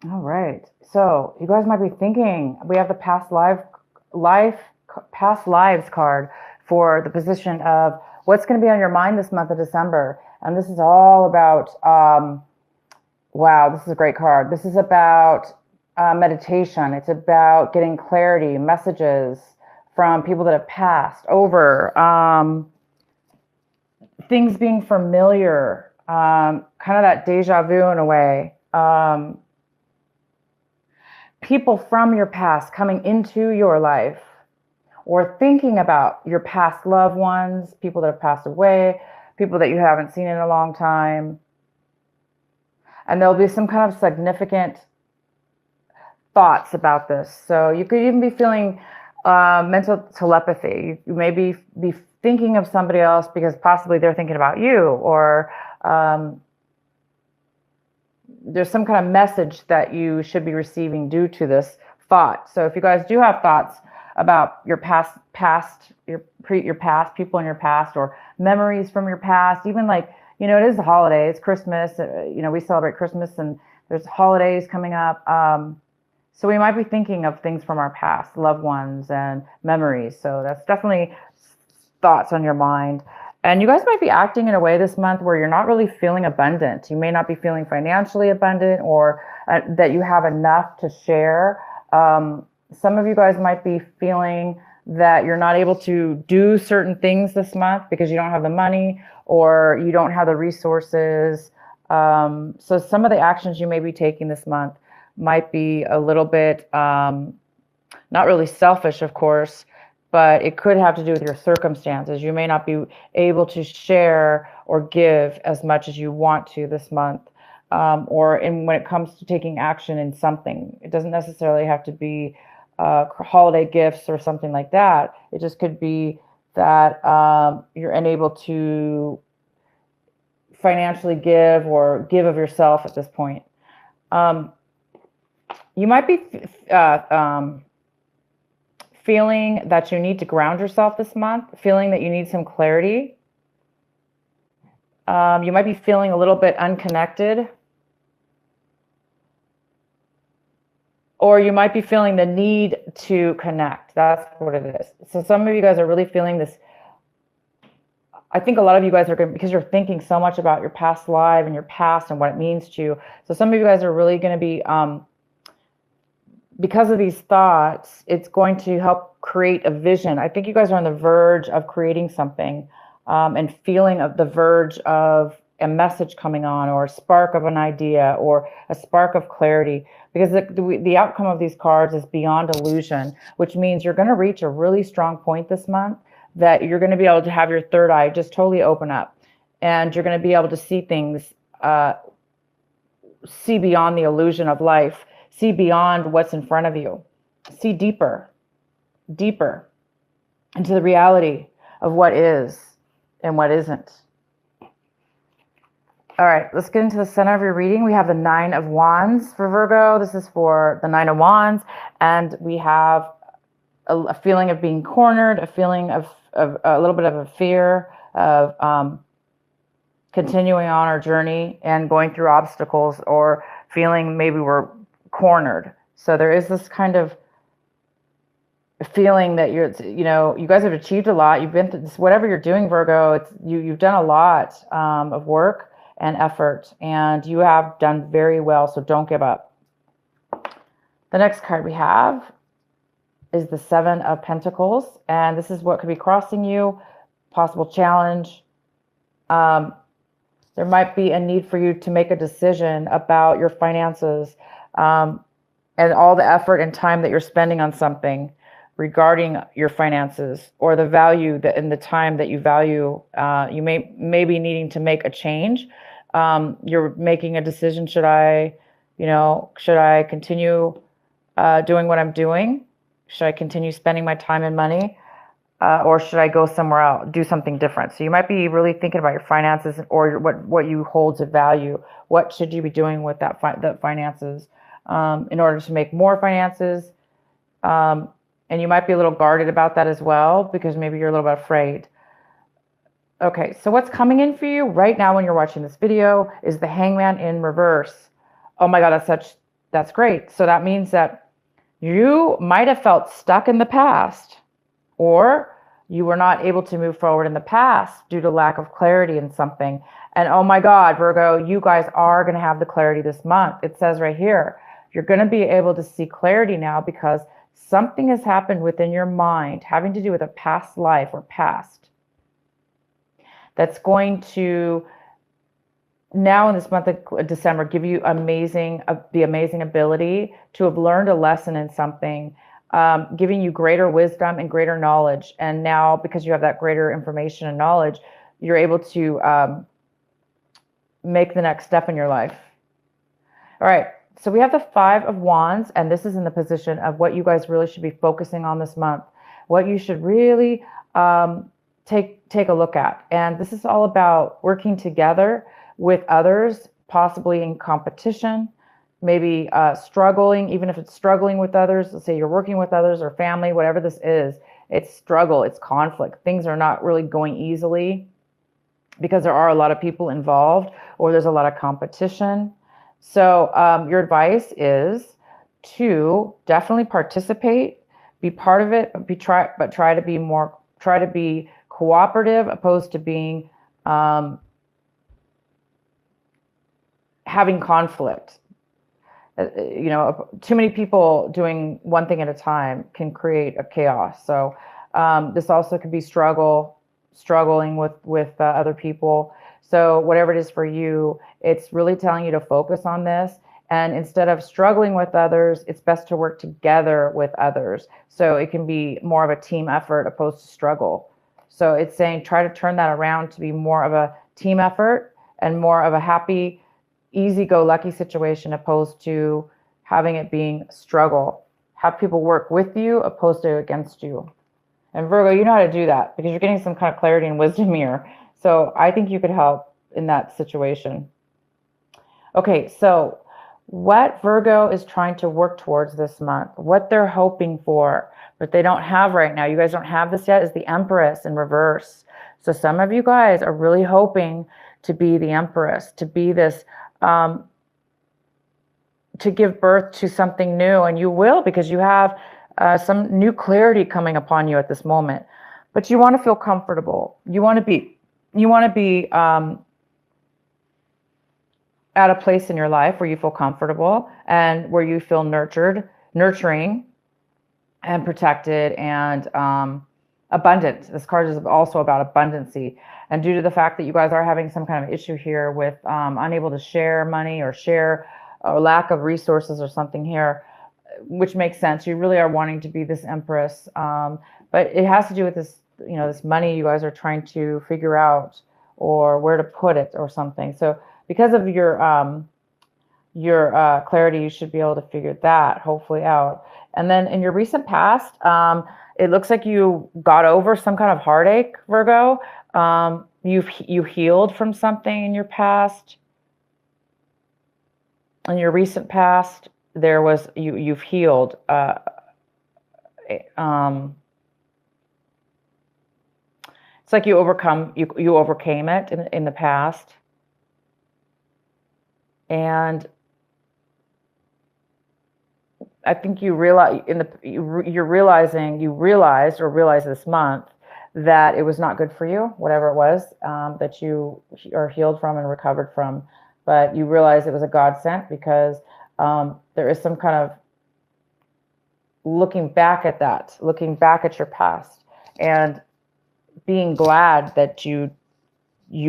All right. So you guys might be thinking we have the past lives card for the position of what's going to be on your mind this month of December. And this is all about, wow, this is a great card. This is about meditation. It's about getting clarity, messages from people that have passed over, things being familiar, kind of that deja vu in a way. People from your past coming into your life or thinking about your past loved ones, people that have passed away, people that you haven't seen in a long time. And there'll be some kind of significant thoughts about this. So you could even be feeling mental telepathy. You may be thinking of somebody else because possibly they're thinking about you, or there's some kind of message that you should be receiving due to this thought. So if you guys do have thoughts about your your past, people in your past, or memories from your past, even like, it is the holiday, it's Christmas, we celebrate Christmas and there's holidays coming up. So we might be thinking of things from our past, loved ones and memories. So that's definitely thoughts on your mind. And you guys might be acting in a way this month where you're not really feeling abundant. You may not be feeling financially abundant, or that you have enough to share. Some of you guys might be feeling that you're not able to do certain things this month because you don't have the money or you don't have the resources. So some of the actions you may be taking this month might be a little bit, not really selfish, of course, but it could have to do with your circumstances. You may not be able to share or give as much as you want to this month. When it comes to taking action in something, it doesn't necessarily have to be holiday gifts or something like that. It just could be that you're unable to financially give or give of yourself at this point. You might be feeling that you need to ground yourself this month, feeling that you need some clarity. You might be feeling a little bit unconnected. Or you might be feeling the need to connect. That's what it is. So some of you guys are really feeling this. I think a lot of you guys are going, because you're thinking so much about your past life and your past and what it means to you. So some of you guys are really going to be, because of these thoughts, it's going to help create a vision. I think you guys are on the verge of creating something, and feeling of the verge of a message coming on, or a spark of an idea, or a spark of clarity, because the outcome of these cards is beyond illusion, which means you're going to reach a really strong point this month that you're going to be able to have your third eye just totally open up, and you're going to be able to see things, see beyond the illusion of life, see beyond what's in front of you, see deeper into the reality of what is and what isn't. All right, let's get into the center of your reading. We have the Nine of Wands for Virgo. This is for the Nine of Wands. And we have a feeling of being cornered, a feeling of a little bit of a fear of continuing on our journey and going through obstacles, or feeling maybe we're cornered. So there is this kind of feeling that you guys have achieved a lot. You've been through this, whatever you're doing, Virgo, you've done a lot of work and effort, and you have done very well, so don't give up. The next card we have is the Seven of Pentacles, and this is what could be crossing you, possible challenge. There might be a need for you to make a decision about your finances, and all the effort and time that you're spending on something regarding your finances, or the value that in the time that you value. You may be needing to make a change. You're making a decision. Should I continue doing what I'm doing? Should I continue spending my time and money? Or should I go somewhere else, do something different? So you might be really thinking about your finances, or what you hold to value. What should you be doing with that finances in order to make more finances? And you might be a little guarded about that as well, because maybe you're a little bit afraid. Okay, so what's coming in for you right now when you're watching this video is the Hangman in reverse. Oh my God, that's such That's great. So that means that you might have felt stuck in the past, or you were not able to move forward in the past due to lack of clarity in something. And oh my God, Virgo, you guys are going to have the clarity this month. It says right here, you're going to be able to see clarity now because something has happened within your mind having to do with a past life or past that's going to now in this month of December give you the amazing ability to have learned a lesson in something, giving you greater wisdom and greater knowledge. And now because you have that greater information and knowledge, you're able to make the next step in your life. All right. So we have the 5 of Wands, and this is in the position of what you guys really should be focusing on this month, what you should really take a look at. And this is all about working together with others, possibly in competition, maybe struggling, even if it's struggling with others. Let's say you're working with others or family, whatever this is, it's struggle, it's conflict. Things are not really going easily because there are a lot of people involved or there's a lot of competition. So your advice is to definitely participate, be part of it, but try to be cooperative, opposed to being having conflict. Too many people doing one thing at a time can create a chaos. So this also could be struggling with other people. So whatever it is for you, it's really telling you to focus on this. And instead of struggling with others, it's best to work together with others. So it can be more of a team effort opposed to struggle. So it's saying try to turn that around to be more of a team effort and more of a happy, easy-go-lucky situation opposed to having it being struggle. Have people work with you opposed to against you. And Virgo, you know how to do that because you're getting some kind of clarity and wisdom here. So I think you could help in that situation. Okay, so what Virgo is trying to work towards this month, what they're hoping for, but they don't have right now, you guys don't have this yet, is the Empress in reverse. So some of you guys are really hoping to be the Empress, to be this, to give birth to something new, and you will because you have some new clarity coming upon you at this moment. But you want to feel comfortable. You want to be at a place in your life where you feel comfortable and where you feel nurturing and protected and abundant. This card is also about abundancy. And due to the fact that you guys are having some kind of issue here with unable to share money or share or lack of resources or something here, which makes sense. You really are wanting to be this Empress. But it has to do with this, this money you guys are trying to figure out or where to put it or something. So because of your clarity, you should be able to figure that hopefully out. And then in your recent past, it looks like you got over some kind of heartache, Virgo. You healed from something in your past. In your recent past, there was you've healed. It's like you overcame it in the past. And I think you realized this month that it was not good for you, whatever it was that you are healed from and recovered from. But you realize it was a godsend because there is some kind of looking back at your past and being glad that you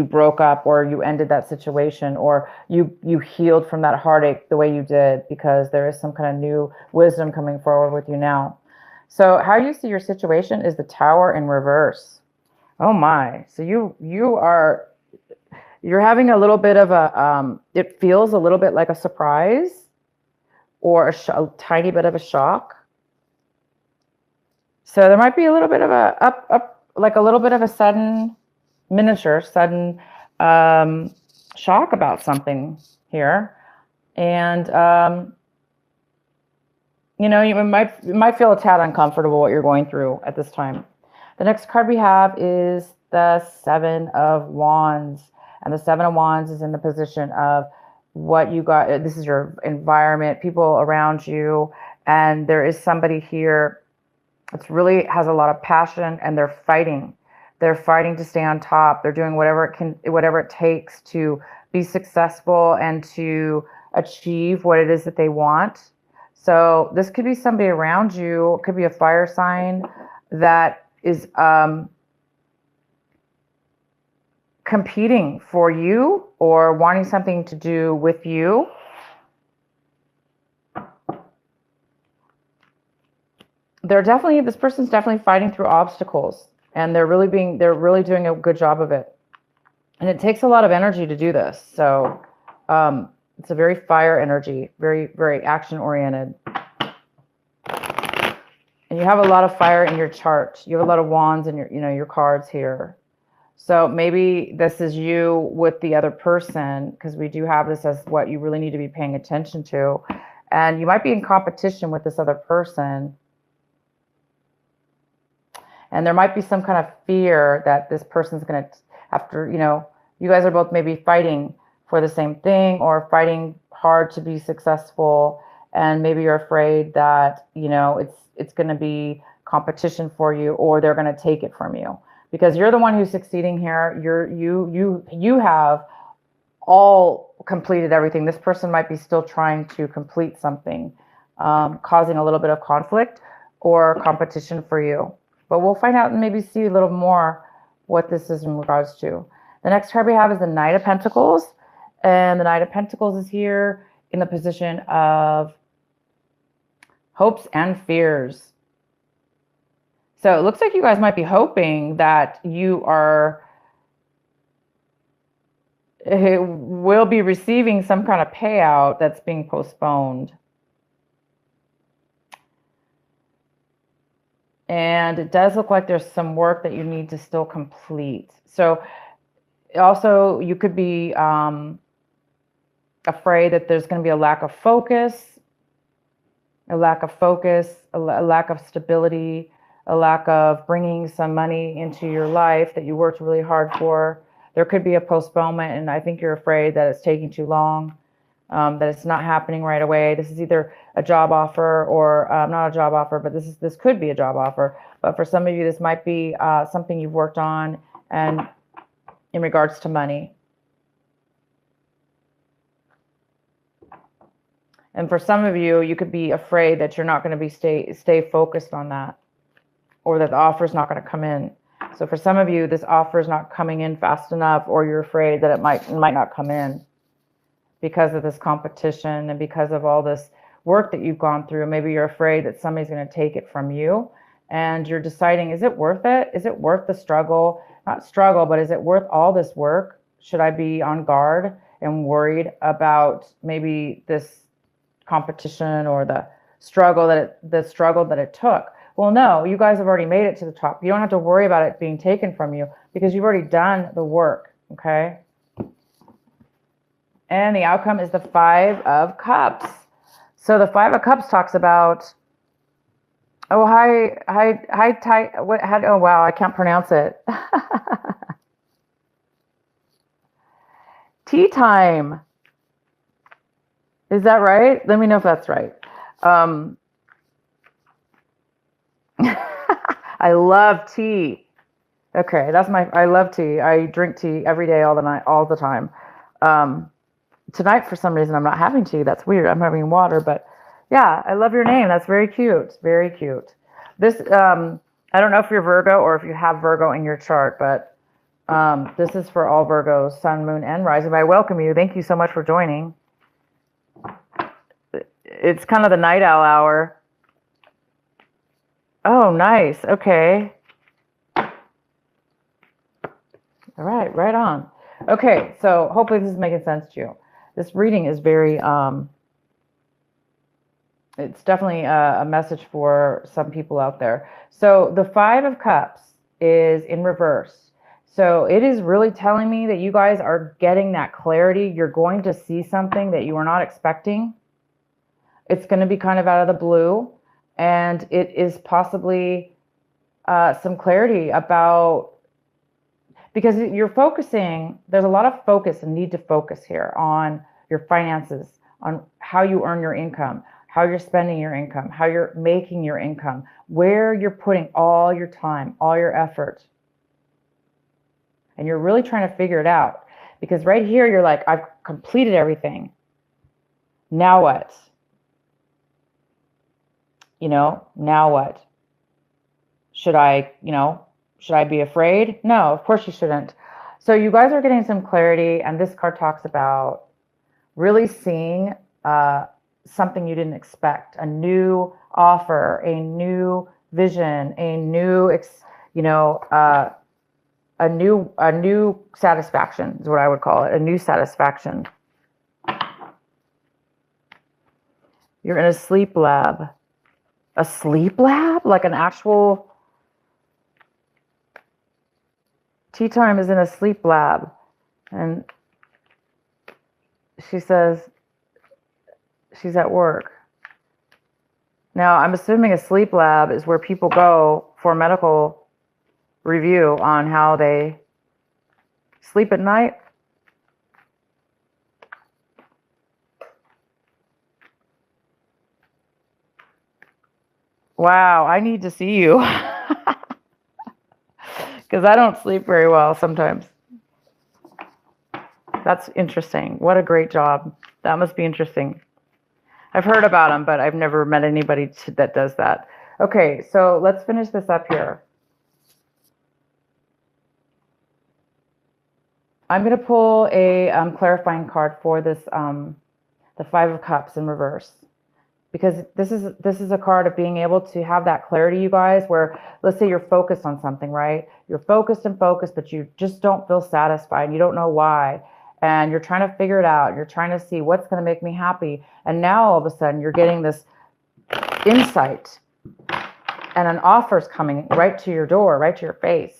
broke up or you ended that situation or you healed from that heartache the way you did because there is some kind of new wisdom coming forward with you now. So how you see your situation is the Tower in reverse. Oh my. So you're having a little bit of a, it feels a little bit like a surprise or a tiny bit of a shock. So there might be a little bit of like a little bit of a sudden shock about something here. And, you might feel a tad uncomfortable what you're going through at this time. The next card we have is the 7 of Wands. And the 7 of Wands is in the position of what you got. This is your environment, people around you, and there is somebody here that's really has a lot of passion, and they're fighting. They're fighting to stay on top. They're doing whatever it takes to be successful and to achieve what it is that they want. So this could be somebody around you. It could be a fire sign that is competing for you or wanting something to do with you. This person's definitely fighting through obstacles, and they're really doing a good job of it. And it takes a lot of energy to do this. So it's a very fire energy, very, very action oriented. And you have a lot of fire in your chart. You have a lot of wands in your cards here. So maybe this is you with the other person, because we do have this as what you really need to be paying attention to. And you might be in competition with this other person. And there might be some kind of fear that this person's going to, after, you guys are both maybe fighting for the same thing or fighting hard to be successful. And maybe you're afraid that, it's going to be competition for you, or they're going to take it from you. Because you're the one who's succeeding here. You have all completed everything. This person might be still trying to complete something, causing a little bit of conflict or competition for you. But we'll find out and maybe see a little more what this is in regards to. The next card we have is the Knight of Pentacles. And the Knight of Pentacles is here in the position of hopes and fears. So it looks like you guys might be hoping that you will be receiving some kind of payout that's being postponed. And it does look like there's some work that you need to still complete. So also you could be afraid that there's going to be a lack of focus, a lack of stability, a lack of bringing some money into your life that you worked really hard for. There could be a postponement, and I think you're afraid that it's taking too long, that it's not happening right away. This is either a job offer or not a job offer, but this could be a job offer. But for some of you, this might be something you've worked on and in regards to money. And for some of you, you could be afraid that you're not going to be stay focused on that, or that the offer is not going to come in. So for some of you, this offer is not coming in fast enough, or you're afraid that it might not come in because of this competition and because of all this work that you've gone through. Maybe you're afraid that somebody's going to take it from you, and you're deciding, is it worth it? Is it worth the struggle? Not struggle, but is it worth all this work? Should I be on guard and worried about maybe this competition or the struggle that it took? Well, no, you guys have already made it to the top. You don't have to worry about it being taken from you because you've already done the work, okay? And the outcome is the Five of Cups. So the Five of Cups talks about, oh, oh, wow, I can't pronounce it. Tea time. Is that right? Let me know if that's right. I love tea. Okay, I love tea. I drink tea every day, all the time. Tonight, for some reason, I'm not having tea. That's weird. I'm having water, but yeah, I love your name. That's very cute. Very cute. This, I don't know if you're Virgo or if you have Virgo in your chart, but this is for all Virgos, Sun, Moon, and Rising. I welcome you. Thank you so much for joining. It's kind of the night owl hour. Oh, nice. Okay. All right, right on. Okay, so hopefully this is making sense to you. This reading is very, it's definitely a message for some people out there. So the Five of Cups is in reverse. So it is really telling me that you guys are getting that clarity. You're going to see something that you were not expecting. It's going to be kind of out of the blue. And it is possibly some clarity about, because you're focusing, there's a lot of focus and need to focus here on your finances, on how you earn your income, how you're spending your income, how you're making your income, where you're putting all your time, all your effort. And you're really trying to figure it out. Because right here, you're like, I've completed everything. Now what? Now what? Should I be afraid? No, of course you shouldn't. So you guys are getting some clarity, and this card talks about really seeing something you didn't expect, a new offer, a new vision, a new, a new satisfaction is what I would call it, a new satisfaction. You're in a sleep lab. A sleep lab? Like an actual tea time is in a sleep lab. And she says she's at work. Now, I'm assuming a sleep lab is where people go for medical review on how they sleep at night. Wow, I need to see you. Because I don't sleep very well sometimes. That's interesting. What a great job. That must be interesting. I've heard about them, but I've never met anybody that does that. Okay, so let's finish this up here. I'm going to pull a clarifying card for this, the Five of Cups in reverse. Because this is a card of being able to have that clarity, you guys, where let's say you're focused on something, right? You're focused, but you just don't feel satisfied and you don't know why. And you're trying to figure it out. You're trying to see what's going to make me happy. And now all of a sudden you're getting this insight and an offer's coming right to your door, right to your face.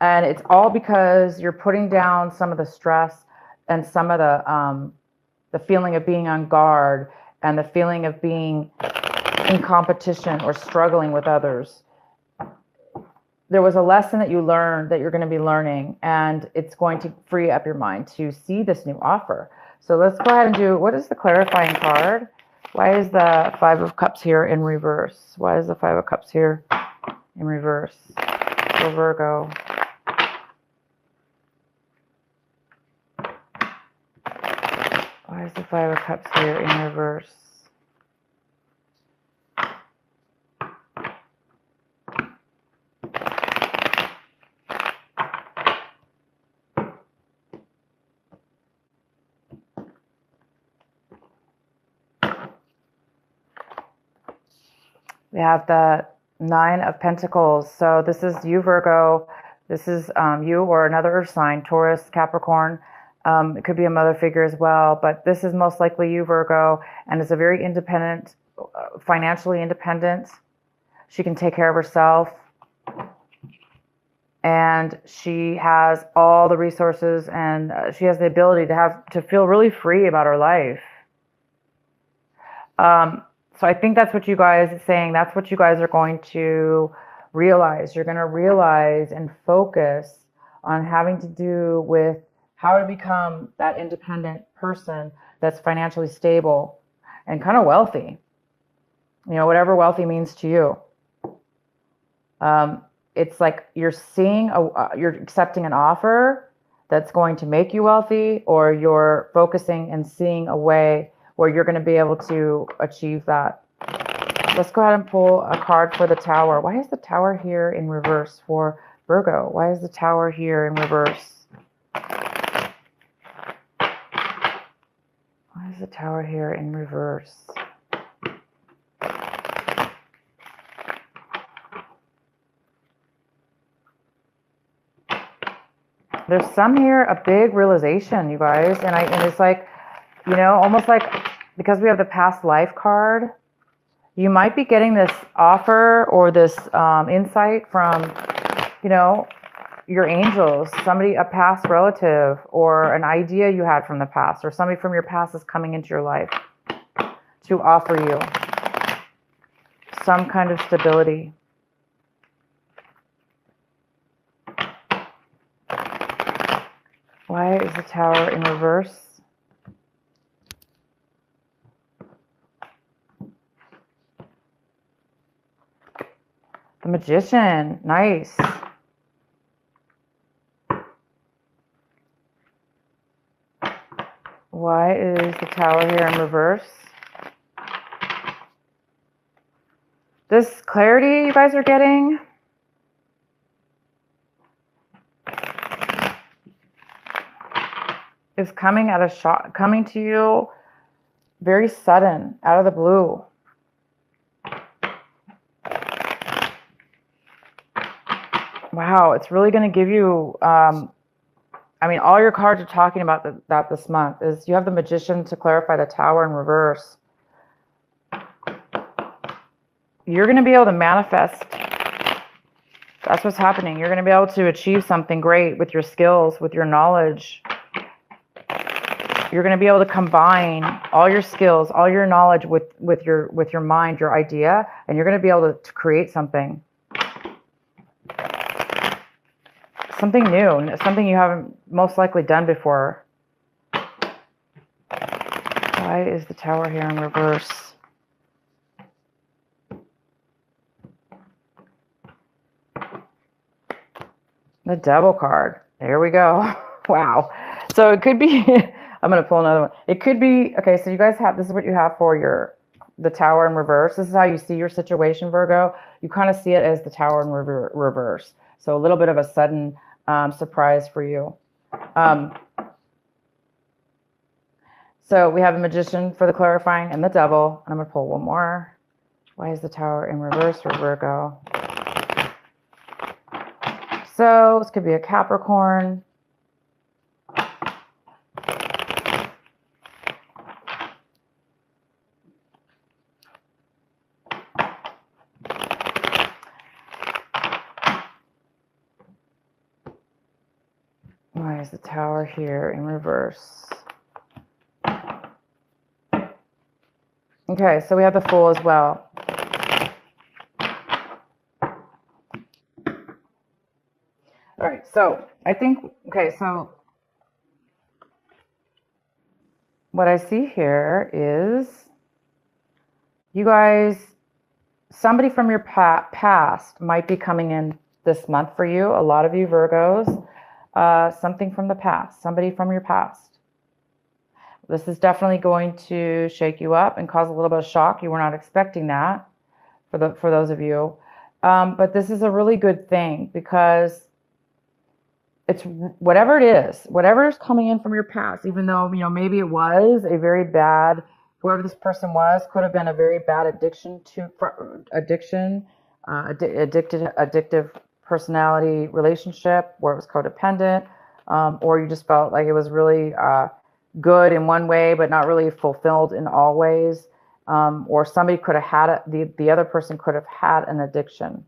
And it's all because you're putting down some of the stress and some of the feeling of being on guard and the feeling of being in competition or struggling with others. There was a lesson that you learned that you're going to be learning, and it's going to free up your mind to see this new offer. So let's go ahead and do, what is the clarifying card? Why is the Five of Cups here in reverse? Why is the Five of Cups here in reverse for Virgo? Why is the Five of Cups here in reverse? We have the Nine of Pentacles. So this is you, Virgo. This is you or another earth sign, Taurus, Capricorn. It could be a mother figure as well, but this is most likely you, Virgo, and is a very independent, financially independent. She can take care of herself, and she has all the resources, and she has the ability to feel really free about her life. So I think that's what you guys are saying. That's what you guys are going to realize. You're going to realize and focus on having to do with how to become that independent person that's financially stable and kind of wealthy. Whatever wealthy means to you. It's like you're you're accepting an offer that's going to make you wealthy, or you're focusing and seeing a way where you're going to be able to achieve that. Let's go ahead and pull a card for the Tower. Why is the Tower here in reverse for Virgo? Why is the Tower here in reverse? Why is the Tower here in reverse? There's some here, a big realization, you guys. And it's like, almost like, because we have the past life card, you might be getting this offer or this insight from, your angels, somebody, a past relative, or an idea you had from the past, or somebody from your past is coming into your life to offer you some kind of stability. Why is the Tower in reverse? The Magician. Nice. Why is the Tower here in reverse? This clarity you guys are getting is coming at a shot, coming to you very sudden, out of the blue. Wow, it's really going to give you, I mean, all your cards are talking about that this month is you have the Magician to clarify the Tower in reverse. You're going to be able to manifest. That's what's happening. You're going to be able to achieve something great with your skills, with your knowledge. You're going to be able to combine all your skills, all your knowledge with your mind, your idea, and you're going to be able to create something. Something new, something you haven't most likely done before. Why is the Tower here in reverse? The Devil card. There we go. Wow. So it could be, I'm going to pull another one. It could be, okay, so you guys have, this is what you have for the Tower in reverse. This is how you see your situation, Virgo. You kind of see it as the Tower in reverse. So a little bit of a sudden surprise for you. So we have the Magician for the clarifying and the Devil. And I'm going to pull one more. Why is the Tower in reverse for Virgo? So this could be a Capricorn. Why is the Tower here in reverse? Okay, so we have the Fool as well. All right, so I think, okay, so what I see here is you guys, somebody from your past might be coming in this month for you. A lot of you Virgos, something from the past, somebody from your past. This is definitely going to shake you up and cause a little bit of shock. You were not expecting that for those of you. But this is a really good thing because it's whatever it is, whatever is coming in from your past, even though, you know, maybe it was a very bad, whoever this person was, could have been a very bad addictive personality relationship where it was codependent, or you just felt like it was really good in one way, but not really fulfilled in all ways. Or somebody could have had it, the other person could have had an addiction.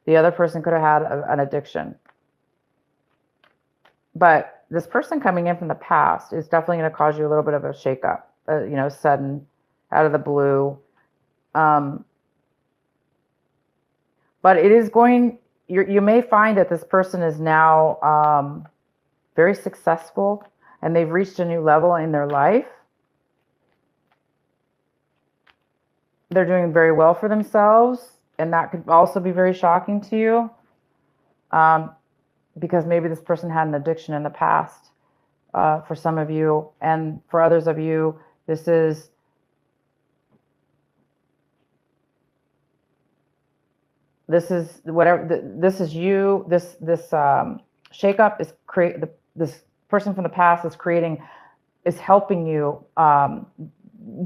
The other person could have had an addiction. But this person coming in from the past is definitely going to cause you a little bit of a shakeup, you know, sudden, out of the blue. But it is going, you may find that this person is now very successful and they've reached a new level in their life. They're doing very well for themselves, and that could also be very shocking to you. Because maybe this person had an addiction in the past for some of you, and for others of you, this is whatever. This is you. This shakeup is this person from the past is helping you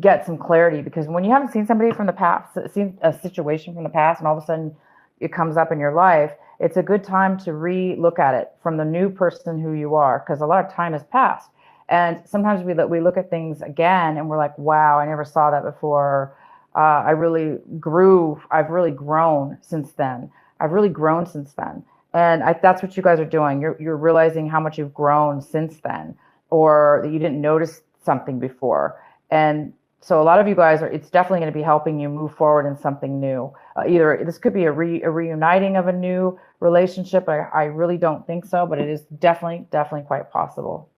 get some clarity, because when you haven't seen somebody from the past, seen a situation from the past, and all of a sudden it comes up in your life, it's a good time to re-look at it from the new person who you are, because a lot of time has passed. And sometimes we look at things again and we're like, wow, I never saw that before. I've really grown since then. And that's what you guys are doing. You're realizing how much you've grown since then, or that you didn't notice something before. And so a lot of you guys it's definitely going to be helping you move forward in something new. Either this could be a reuniting of a new relationship. I really don't think so, but it is definitely quite possible.